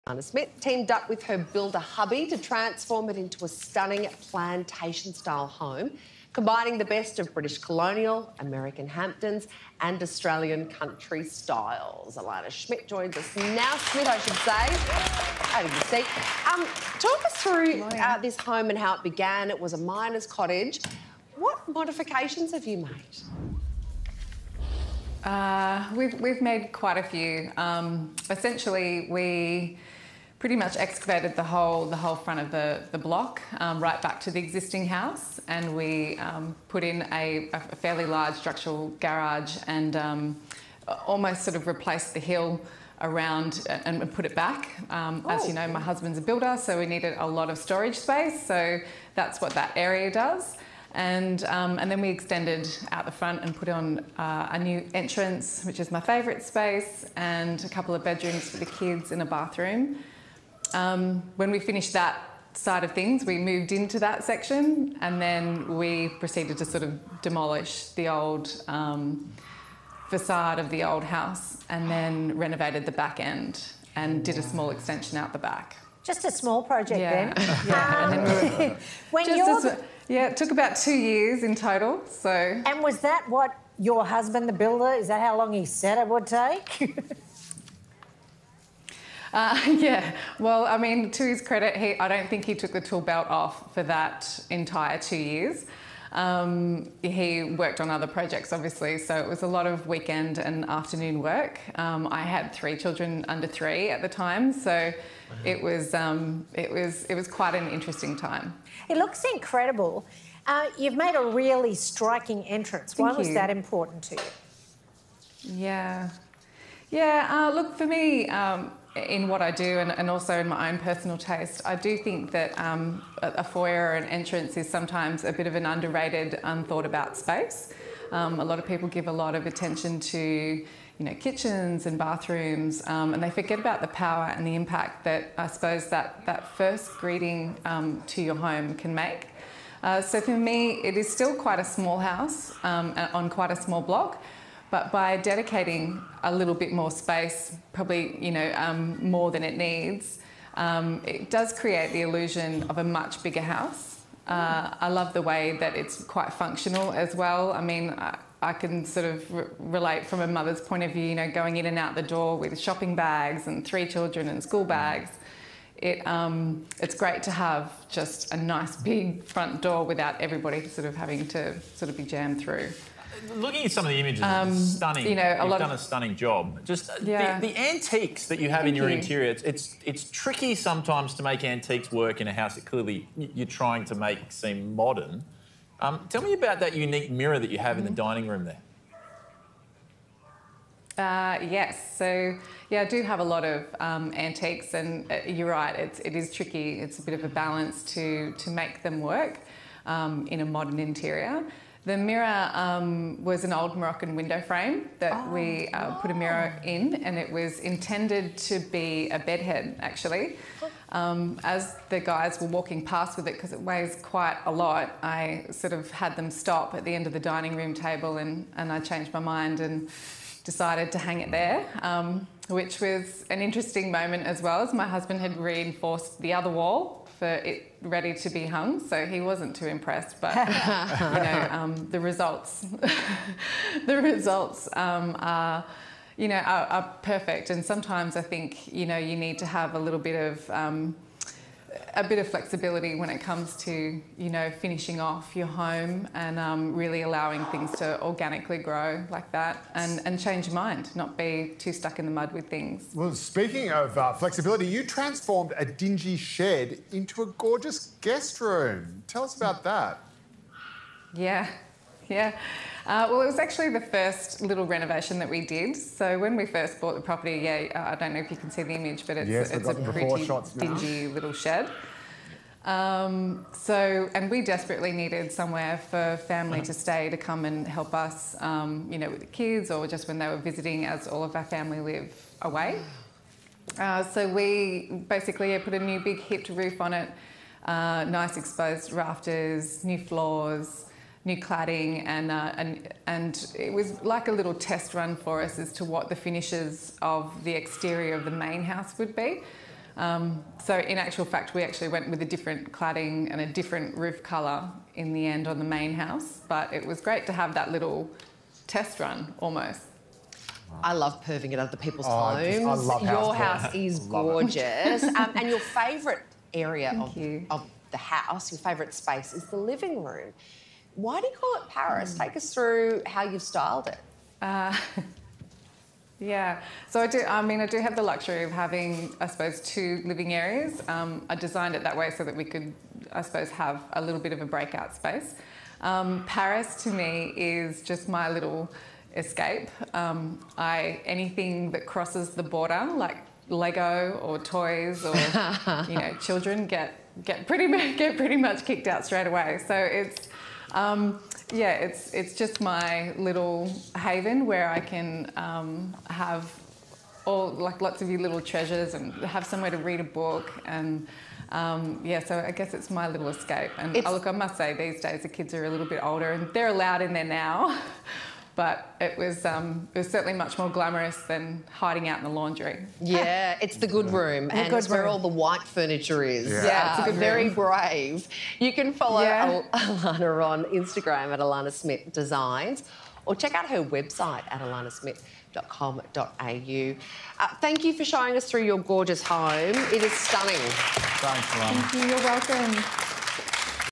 Alanna Smit teamed up with her builder hubby to transform it into a stunning plantation-style home, combining the best of British colonial, American Hamptons and Australian country styles. Alanna Smit joins us now. Smit, I should say. How do you see? Talk us through this home and how it began. It was a miner's cottage. What modifications have you made? We've made quite a few. Essentially, we pretty much excavated the whole front of the block right back to the existing house, and we put in a fairly large structural garage and almost sort of replaced the hill around and put it back. As you know, my husband's a builder, so we needed a lot of storage space, so that's what that area does. And then we extended out the front and put on a new entrance, which is my favourite space, and a couple of bedrooms for the kids and a bathroom. When we finished that side of things, we moved into that section, and then we proceeded to sort of demolish the old facade of the old house, and then renovated the back end and did a small extension out the back. Just a small project then. Yeah, and then it took about 2 years in total. So. And was that what your husband, the builder, is that how long he said it would take? Yeah, well, I mean, to his credit, I don't think he took the tool belt off for that entire 2 years. He worked on other projects, obviously, so it was a lot of weekend and afternoon work. I had 3 children under 3 at the time, so it was quite an interesting time. It looks incredible. You've made a really striking entrance. Why was that important to you? Yeah. Look, for me, in what I do and also in my own personal taste, I do think that a foyer or an entrance is sometimes a bit of an underrated, unthought about space. A lot of people give a lot of attention to kitchens and bathrooms, and they forget about the power and the impact that I suppose that first greeting to your home can make. So for me, it is still quite a small house on quite a small block. But by dedicating a little bit more space, probably more than it needs, it does create the illusion of a much bigger house. I love the way that it's quite functional as well. I mean, I can sort of relate from a mother's point of view, going in and out the door with shopping bags and 3 children and school bags. It's great to have just a nice big front door without everybody sort of having to sort of be jammed through. Looking at some of the images, it's stunning. You've done a stunning job. Just the antiques that you have in your interior, it's tricky sometimes to make antiques work in a house that clearly you're trying to make seem modern. Tell me about that unique mirror that you have in the dining room there. Yes, so I do have a lot of antiques, and you're right, it is tricky. It's a bit of a balance to make them work in a modern interior. The mirror was an old Moroccan window frame that we put a mirror in, and it was intended to be a bedhead, actually. As the guys were walking past with it, because it weighs quite a lot, I sort of had them stop at the end of the dining room table, and I changed my mind and decided to hang it there, which was an interesting moment as well, as my husband had reinforced the other wall for it ready to be hung, so he wasn't too impressed. But the results, are perfect. And sometimes I think you need to have a little bit of flexibility when it comes to finishing off your home and really allowing things to organically grow like that and change your mind, not be too stuck in the mud with things. Well, speaking of flexibility, you transformed a dingy shed into a gorgeous guest room. Tell us about that. Yeah. Well, it was actually the first little renovation that we did. So when we first bought the property, I don't know if you can see the image, but it's a pretty dingy little shed. And we desperately needed somewhere for family to stay, to come and help us, with the kids, or just when they were visiting, as all of our family live away. So we basically put a new big hipped roof on it, nice exposed rafters, new floors, new cladding, and it was like a little test run for us as to what the finishes of the exterior of the main house would be. So in actual fact, we actually went with a different cladding and a different roof colour in the end on the main house, but it was great to have that little test run almost. I love perving at other people's homes. I love your house is gorgeous. And your favourite area of the house, your favourite space, is the living room. Why do you call it Paris? Take us through how you've styled it. Yeah, so I do have the luxury of having, I suppose, 2 living areas. I designed it that way so that we could, I suppose, have a little bit of a breakout space. Paris to me is just my little escape. Anything that crosses the border, like Lego or toys or children get pretty much kicked out straight away. So it's it's just my little haven where I can have lots of your little treasures and have somewhere to read a book and so I guess it's my little escape. And I must say these days the kids are a little bit older and they're allowed in there now. But it was certainly much more glamorous than hiding out in the laundry. Yeah, it's the good room, and it's where all the white furniture is. Yeah, it's a good very room. Brave. You can follow Alanna on Instagram at Alanna Smit Designs, or check out her website at alannasmit.com.au. Thank you for showing us through your gorgeous home. It is stunning. Thanks, Alanna. Thank you. You're welcome.